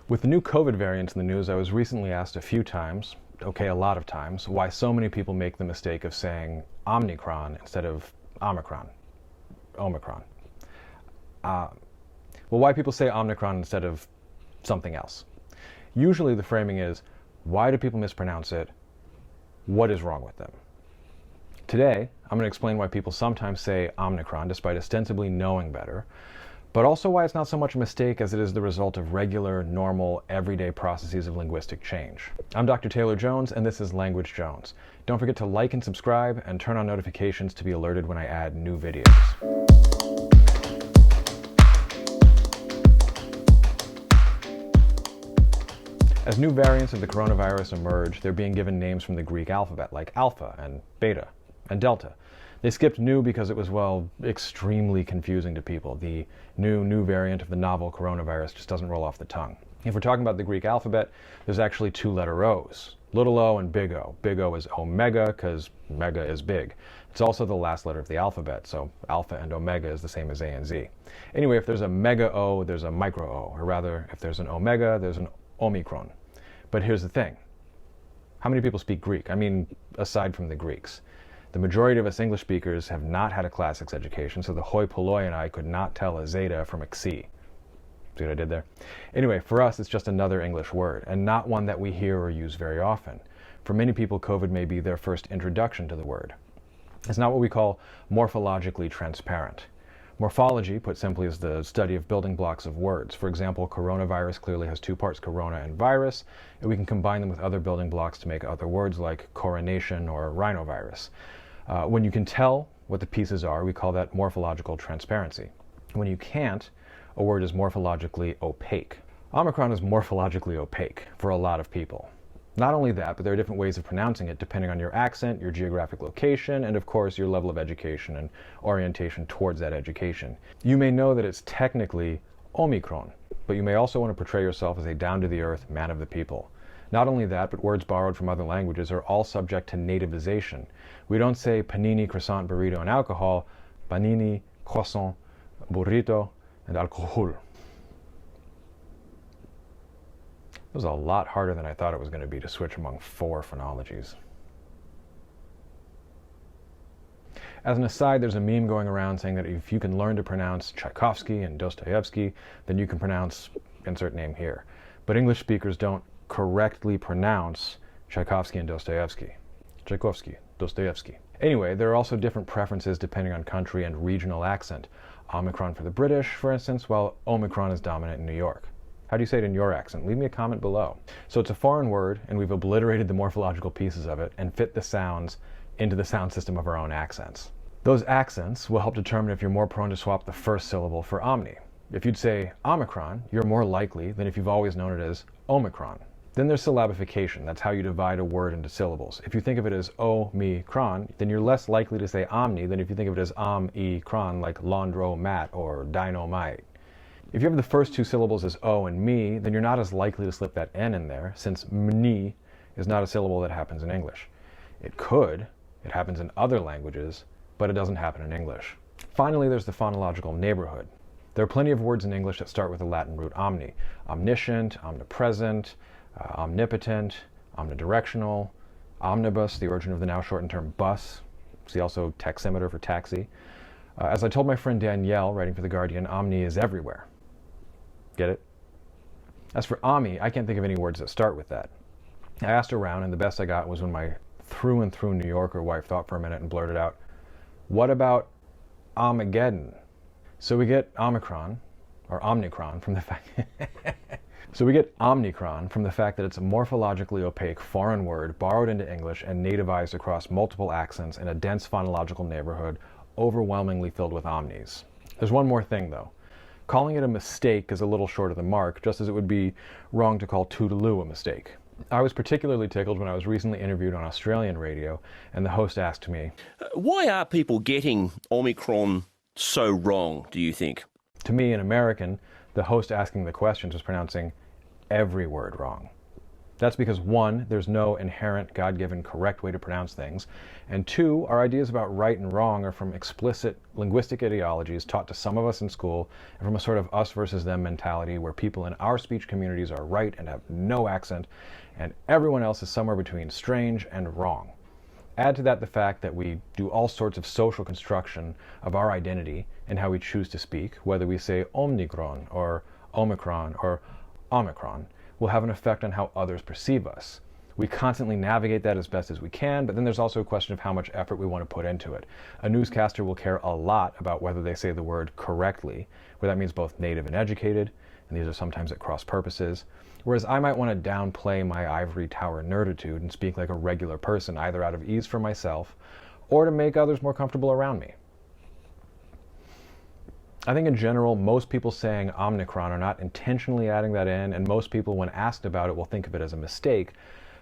With the new COVID variants in the news, I was recently asked a few times, okay, a lot of times, why so many people make the mistake of saying OMNIcron instead of omicron. Well, why people say OMNIcron instead of something else. Usually the framing is, why do people mispronounce it? What is wrong with them? Today, I'm going to explain why people sometimes say OMNIcron despite ostensibly knowing better, but also why it's not so much a mistake as it is the result of regular, normal, everyday processes of linguistic change. I'm Dr. Taylor Jones, and this is Language Jones. Don't forget to like and subscribe, and turn on notifications to be alerted when I add new videos. As new variants of the coronavirus emerge, they're being given names from the Greek alphabet, like alpha and beta and delta. They skipped nu because it was, well, extremely confusing to people. The new variant of the novel coronavirus just doesn't roll off the tongue. If we're talking about the Greek alphabet, there's actually two letter O's, little o and big O. Big O is omega because mega is big. It's also the last letter of the alphabet, so alpha and omega is the same as A and Z. Anyway, if there's a mega O, there's a micro O, or rather, if there's an omega, there's an omicron. But here's the thing. How many people speak Greek? I mean, aside from the Greeks. The majority of us English speakers have not had a classics education, so the hoi polloi and I could not tell a zeta from a xi. See what I did there? Anyway, for us, it's just another English word, and not one that we hear or use very often. For many people, COVID may be their first introduction to the word. It's not what we call morphologically transparent. Morphology, put simply, is the study of building blocks of words. For example, coronavirus clearly has two parts, corona and virus, and we can combine them with other building blocks to make other words like coronation or rhinovirus. When you can tell what the pieces are, we call that morphological transparency. When you can't, a word is morphologically opaque. Omicron is morphologically opaque for a lot of people. Not only that, but there are different ways of pronouncing it depending on your accent, your geographic location, and of course your level of education and orientation towards that education. You may know that it's technically omicron, but you may also want to portray yourself as a down-to-the-earth man of the people. Not only that, but words borrowed from other languages are all subject to nativization. We don't say panini, croissant, burrito, and alcohol, panini, croissant, burrito, and alcohol. It was a lot harder than I thought it was going to be to switch among 4 phonologies. As an aside, there's a meme going around saying that if you can learn to pronounce Tchaikovsky and Dostoevsky, then you can pronounce insert name here. But English speakers don't correctly pronounce Tchaikovsky and Dostoevsky. Tchaikovsky, Dostoevsky. Anyway, there are also different preferences depending on country and regional accent. Omicron for the British, for instance, while Omicron is dominant in New York. How do you say it in your accent? Leave me a comment below. So it's a foreign word, and we've obliterated the morphological pieces of it and fit the sounds into the sound system of our own accents. Those accents will help determine if you're more prone to swap the first syllable for omni. If you'd say omicron, you're more likely than if you've always known it as omicron. Then there's syllabification. That's how you divide a word into syllables. If you think of it as omicron, then you're less likely to say omni than if you think of it as omicron, like laundromat or dynamite. If you have the first two syllables as o and me, then you're not as likely to slip that n in there, since mni is not a syllable that happens in English. It could, it happens in other languages, but it doesn't happen in English. Finally, there's the phonological neighborhood. There are plenty of words in English that start with the Latin root omni. Omniscient, omnipresent, omnipotent, omnidirectional, omnibus, the origin of the now shortened term bus. See also taximeter for taxi. As I told my friend Danielle, writing for The Guardian, omni is everywhere. Get it? As for Ami, I can't think of any words that start with that. I asked around, and the best I got was when my through and through New Yorker wife thought for a minute and blurted out, "What about Armageddon?" So we get Omicron, or Omnicron, from the fact that it's a morphologically opaque foreign word borrowed into English and nativized across multiple accents in a dense phonological neighborhood overwhelmingly filled with omnis. There's one more thing, though. Calling it a mistake is a little short of the mark, just as it would be wrong to call toodaloo a mistake. I was particularly tickled when I was recently interviewed on Australian radio, and the host asked me, why are people getting Omicron so wrong, do you think? To me, an American, the host asking the questions was pronouncing every word wrong. That's because 1, there's no inherent God-given correct way to pronounce things, and 2, our ideas about right and wrong are from explicit linguistic ideologies taught to some of us in school, and from a sort of us versus them mentality where people in our speech communities are right and have no accent, and everyone else is somewhere between strange and wrong. Add to that the fact that we do all sorts of social construction of our identity and how we choose to speak, whether we say OMNIcron or omicron or omicron, will have an effect on how others perceive us. We constantly navigate that as best as we can, but then there's also a question of how much effort we want to put into it. A newscaster will care a lot about whether they say the word correctly, where that means both native and educated, and these are sometimes at cross purposes, whereas I might want to downplay my ivory tower nerditude and speak like a regular person, either out of ease for myself or to make others more comfortable around me. I think in general, most people saying Omnicron are not intentionally adding that in, and most people, when asked about it, will think of it as a mistake.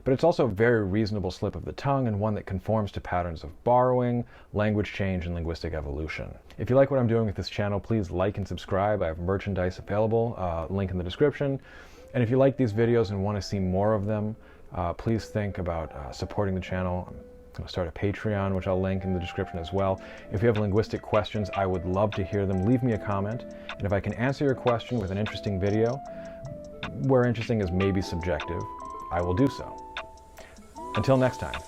But it's also a very reasonable slip of the tongue and one that conforms to patterns of borrowing, language change, and linguistic evolution. If you like what I'm doing with this channel, please like and subscribe. I have merchandise available, link in the description. And if you like these videos and want to see more of them, please think about supporting the channel. I'm going to start a Patreon, which I'll link in the description as well. If you have linguistic questions, I would love to hear them. Leave me a comment. And if I can answer your question with an interesting video, where interesting is maybe subjective, I will do so. Until next time.